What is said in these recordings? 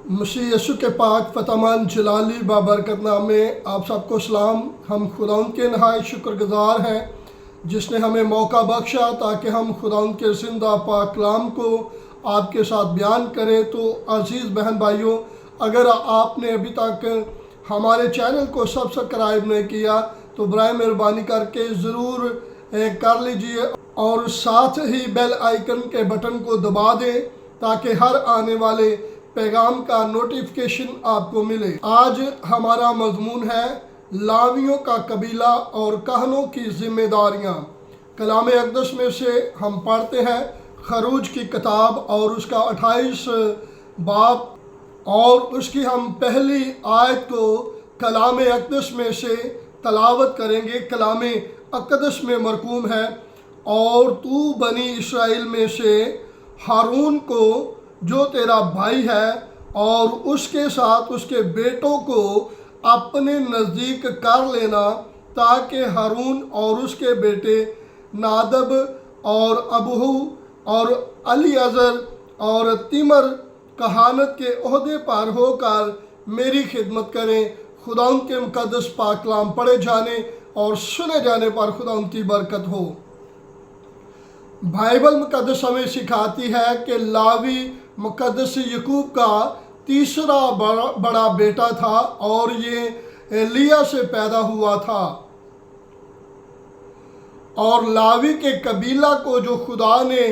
मसीह यीशु के पाक फतमान जलाली बाबरकत नाम में आप सबको सलाम। हम खुदाउन के नहायत शुक्रगुजार हैं जिसने हमें मौका बख्शा ताकि हम खुदाउन के ज़िंदा पाक कलाम को आपके साथ बयान करें। तो अज़ीज़ बहन भाइयों, अगर आपने अभी तक हमारे चैनल को सब्सक्राइब नहीं किया तो बराए मेहरबानी करके ज़रूर कर लीजिए और साथ ही बेल आइकन के बटन को दबा दें ताकि हर आने वाले पैगाम का नोटिफिकेशन आपको मिले। आज हमारा मजमून है लावियों का कबीला और कहनों की जिम्मेदारियां। कलाम अक़दस में से हम पढ़ते हैं खरूज की किताब और उसका 28 बाब और उसकी हम पहली आयत को कलाम अक़दस में से तलावत करेंगे। कलाम अक़दस में मरकूम है, और तू बनी इस्राएल में से हारून को जो तेरा भाई है और उसके साथ उसके बेटों को अपने नज़दीक कर लेना, ताकि हारून और उसके बेटे नादब और अबूहू और अलीअज़र और तिमर कहानत के ओहदे पर होकर मेरी खिदमत करें। खुदाउन के मुक़द्दस पाक कलाम पढ़े जाने और सुने जाने पर खुदाउन की बरकत हो। बाइबल मुक़द्दस हमें सिखाती है कि लावी मुक़द्दस यकूब का तीसरा बड़ा बेटा था और ये लिया से पैदा हुआ था। और लावी के कबीला को जो खुदा ने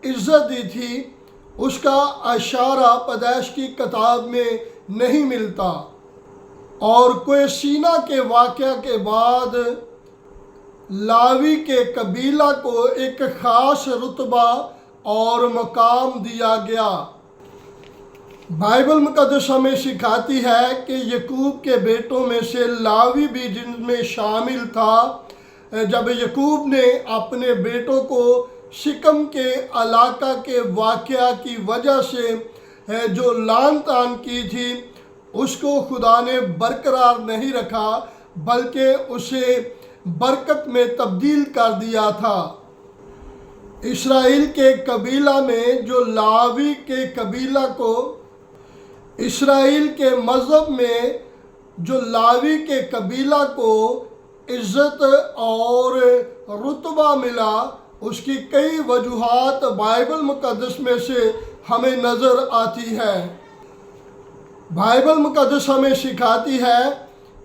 इज़्ज़त दी थी उसका इशारा पैदाइश की किताब में नहीं मिलता। और कोई सीना के वाक़या के बाद लावी के कबीला को एक ख़ास रुतबा और मकाम दिया गया। बाइबल मुक़द्दस हमें सिखाती है कि यकूब के बेटों में से लावी भी जिनमें शामिल था। जब यकूब ने अपने बेटों को शिकम के इलाका के वाक़या की वजह से जो लान तान की थी उसको खुदा ने बरकरार नहीं रखा, बल्कि उसे बरकत में तब्दील कर दिया था। इस्राएल के कबीला में जो लावी के कबीला को इस्राएल के मज़हब में जो लावी के कबीला को इज़्ज़त और रुतबा मिला, उसकी कई वजूहात बाइबल मुक़द्दस में से हमें नज़र आती है। बाइबल मुक़द्दस हमें सिखाती है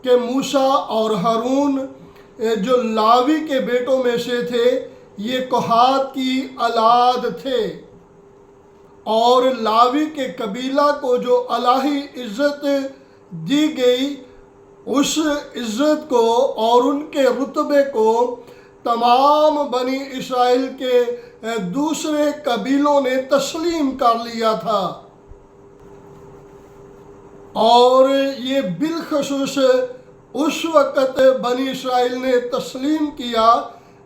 कि मूसा और हारून जो लावी के बेटों में से थे, ये कोहात की औलाद थे। और लावी के कबीला को जो अलाही इज़्ज़त दी गई, उस इज़्ज़त को और उनके रुतबे को तमाम बनी इस्राएल के दूसरे कबीलों ने तस्लीम कर लिया था। और ये बिलखसूस उस वक़्त बनी इस्राएल ने तस्लीम किया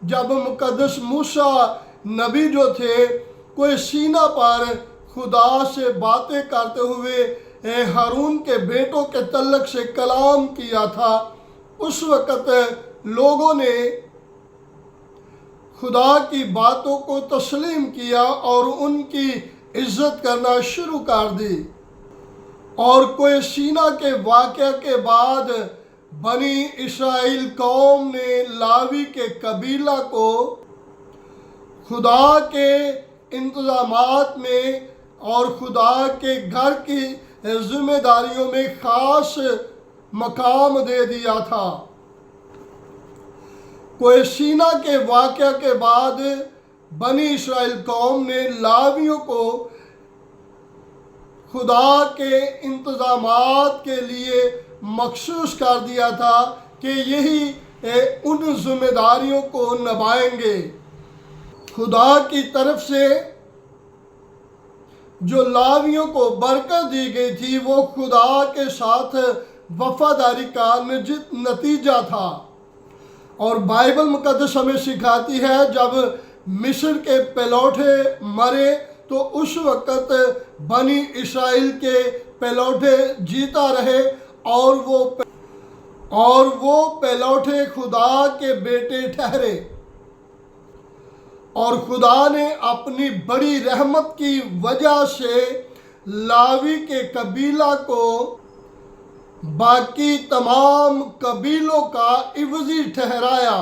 जब मुक़द्दस मूसा नबी जो थे, कोई सीना पर खुदा से बातें करते हुए हारून के बेटों के तल्लक से कलाम किया था। उस वक़्त लोगों ने खुदा की बातों को तस्लीम किया और उनकी इज़्ज़त करना शुरू कर दी। और कोई सीना के वाक़या के बाद बनी इस्राएल कौम ने लावी के कबीला को खुदा के इंतज़ामात में और खुदा के घर की ज़िम्मेदारियों में ख़ास मकाम दे दिया था। कोई सीना के वाक़या के बाद बनी इस्राएल कौम ने लावियों को खुदा के इंतज़ामात के लिए मखसूस कर दिया था कि यही उन ज़िम्मेदारियों को निभाएंगे। खुदा की तरफ से जो लावियों को बरकत दी गई थी वो खुदा के साथ वफादारी का नतीजा था। और बाइबल मुक़द्दस हमें सिखाती है जब मिस्र के पलौठे मरे तो उस वक़्त बनी इस्राएल के पलौठे जीता रहे और वो पलौठे खुदा के बेटे ठहरे। और खुदा ने अपनी बड़ी रहमत की वजह से लावी के कबीला को बाकी तमाम कबीलों का इवजी ठहराया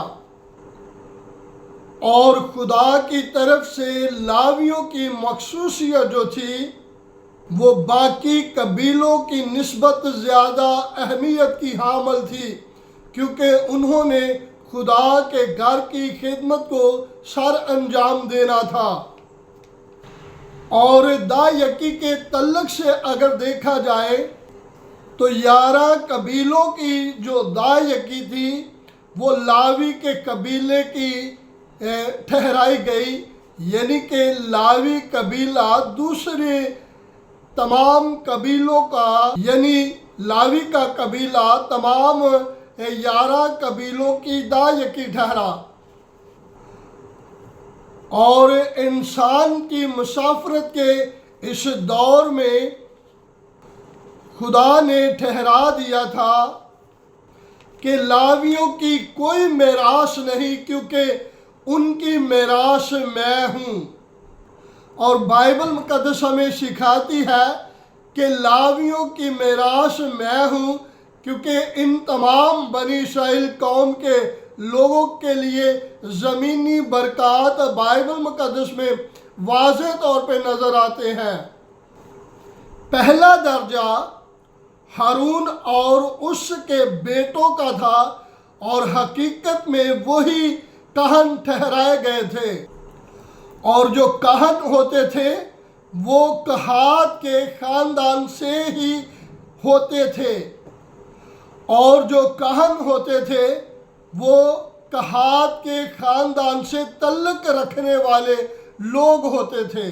और खुदा की तरफ से लावियों की मखसूसियत जो थी वो बाकी कबीलों की निस्बत ज़्यादा अहमियत की हामल थी, क्योंकि उन्होंने खुदा के घर की खिदमत को सर अंजाम देना था। और दायकी के तल्लक से अगर देखा जाए तो 11 कबीलों की जो दायकी थी वो लावी के कबीले की ठहराई गई, यानी कि लावी कबीला दूसरे तमाम कबीलों का, यानी लावी का कबीला तमाम 11 कबीलों की दायकी ठहरा। और इंसान की मुसाफरत के इस दौर में खुदा ने ठहरा दिया था कि लावियों की कोई मेरास नहीं, क्योंकि उनकी मेरास मैं हूँ। और बाइबल मुकद्दस हमें सिखाती है कि लावियों की मेरास मैं हूँ, क्योंकि इन तमाम बनी इस्राएल कौम के लोगों के लिए ज़मीनी बरक़ात बाइबल मुकद्दस में वाज़ेह तौर पे नज़र आते हैं। पहला दर्जा हारून और उसके बेटों का था, और हकीकत में वही कहन ठहराए गए थे। और जो कहन होते थे वो कहात के ख़ानदान से ही होते थे, और जो कहन होते थे वो कहात के ख़ानदान से तल्लुक़ रखने वाले लोग होते थे।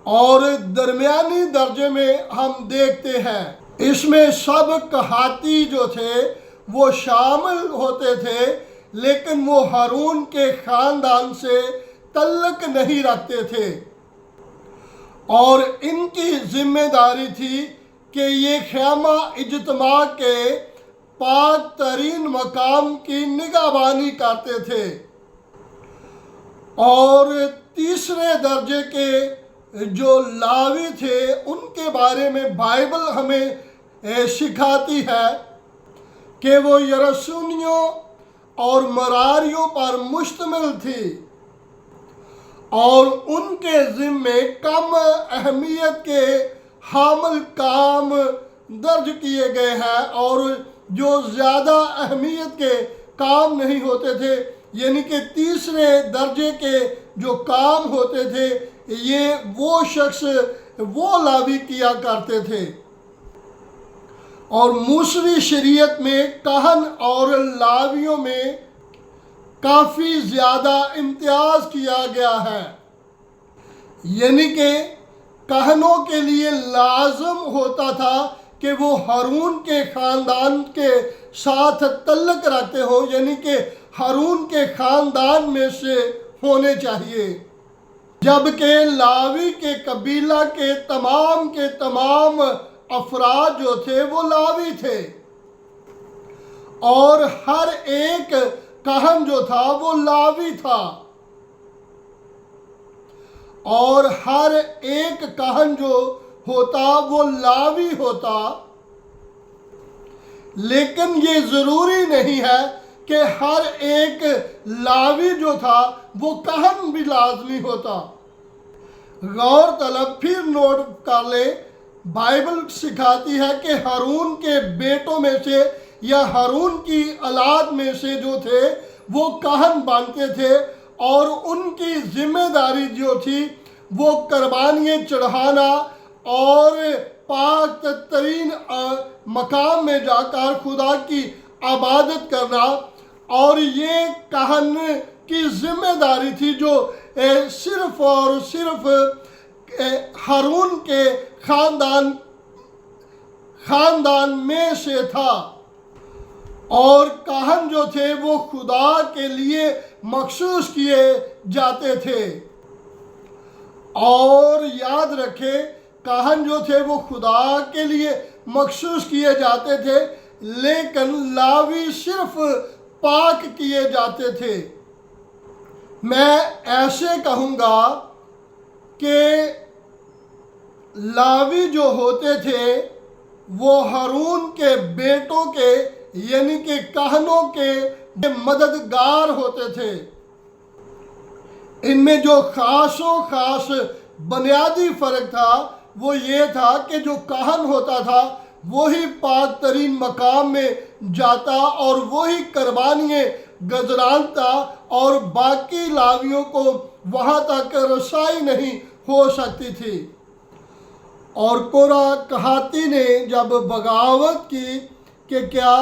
और दरमियानी दर्जे में हम देखते हैं इसमें सब कहाती जो थे वो शामिल होते थे, लेकिन वो हारून के ख़ानदान से तल्लुक़ नहीं रखते थे। और इनकी जिम्मेदारी थी कि ये ख़ैमा इज्तिमा के पाक तरीन मकाम की निगहबानी करते थे। और तीसरे दर्जे के जो लावी थे उनके बारे में बाइबल हमें सिखाती है कि वो यरूशलेमियों और मरारियों पर मुश्तमिल थी, और उनके ज़िम्मे कम अहमियत के हामिल काम दर्ज किए गए हैं, और जो ज़्यादा अहमियत के काम नहीं होते थे, यानी कि तीसरे दर्जे के जो काम होते थे ये वो शख्स वो लावी किया करते थे। और मूसवी शरीयत में कहन और लावियों में काफ़ी ज़्यादा इम्तियाज़ किया गया है, यानी कि कहनों के लिए लाजम होता था कि वो हारून के ख़ानदान के साथ तल्लुक़ रखते हो, यानी कि हारून के ख़ानदान में से होने चाहिए। जबकि लावी के कबीला के तमाम अफराद जो थे वो लावी थे, और हर एक कहन जो था वो लावी था, और हर एक कहन जो होता वो लावी होता। लेकिन ये ज़रूरी नहीं है कि हर एक लावी जो था वो कहन भी लाजमी होता। गौर तलब फिर नोट कर ले, बाइबल सिखाती है कि हारून के बेटों में से या हारून की औलाद में से जो थे वो कहन बनते थे, और उनकी जिम्मेदारी जो थी वो कुर्बानियाँ चढ़ाना और पाक तरीन मकाम में जाकर खुदा की इबादत करना। और ये कहन की जिम्मेदारी थी जो सिर्फ और सिर्फ हारून के ख़ानदान में से था, और कहन जो थे वो खुदा के लिए मखसूस किए जाते थे। और याद रखें, कहन जो थे वो खुदा के लिए मखसूस किए जाते थे, लेकिन लावी सिर्फ पाक किए जाते थे। मैं ऐसे कहूँगा कि लावी जो होते थे वो हारून के बेटों के यानी कि कहनों के मददगार होते थे। इनमें जो खास बुनियादी फर्क था वो ये था कि जो कहन होता था वही पाक तरीन मकाम में जाता और वही कुर्बानियाँ गुजरानता और बाकी लावियों को वहाँ तक रसाई नहीं हो सकती थी। और कोरा कहाती ने जब बगावत की कि क्या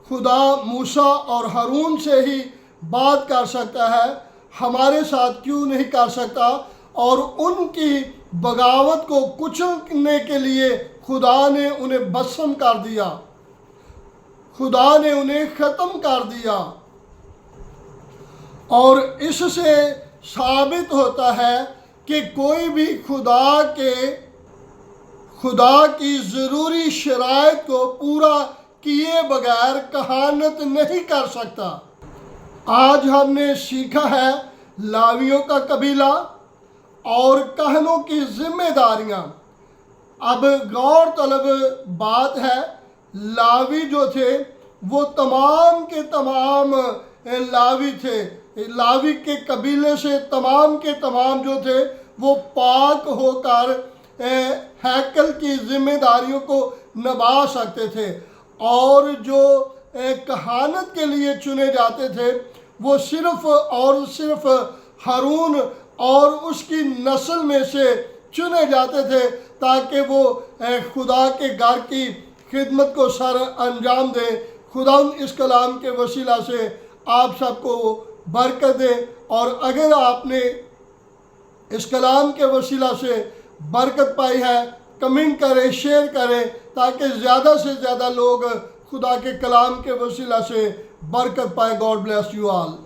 खुदा मूसा और हारून से ही बात कर सकता है, हमारे साथ क्यों नहीं कर सकता, और उनकी बगावत को कुचलने के लिए खुदा ने उन्हें भस्म कर दिया, खुदा ने उन्हें ख़त्म कर दिया। और इससे साबित होता है कि कोई भी खुदा की ज़रूरी शराइत को पूरा किए बगैर कहानत नहीं कर सकता। आज हमने सीखा है लावियों का कबीला और कहनों की जिम्मेदारियां। अब गौर तलब बात है, लावी जो थे वो तमाम के तमाम लावी थे, लावी के कबीले से तमाम के तमाम जो थे वो पाक होकर हैकल की जिम्मेदारियों को निभा सकते थे। और जो कहानत के लिए चुने जाते थे वो सिर्फ़ और सिर्फ हारून और उसकी नस्ल में से चुने जाते थे ताकि वो खुदा के घर की खिदमत को सर अंजाम दें। खुदा इस कलाम के वसीला से आप सबको बरकत दे। और अगर आपने इस कलाम के वसीला से बरकत पाई है, कमेंट करें, शेयर करें ताकि ज़्यादा से ज़्यादा लोग खुदा के कलाम के वसीला से बरकत पाए। God bless you all.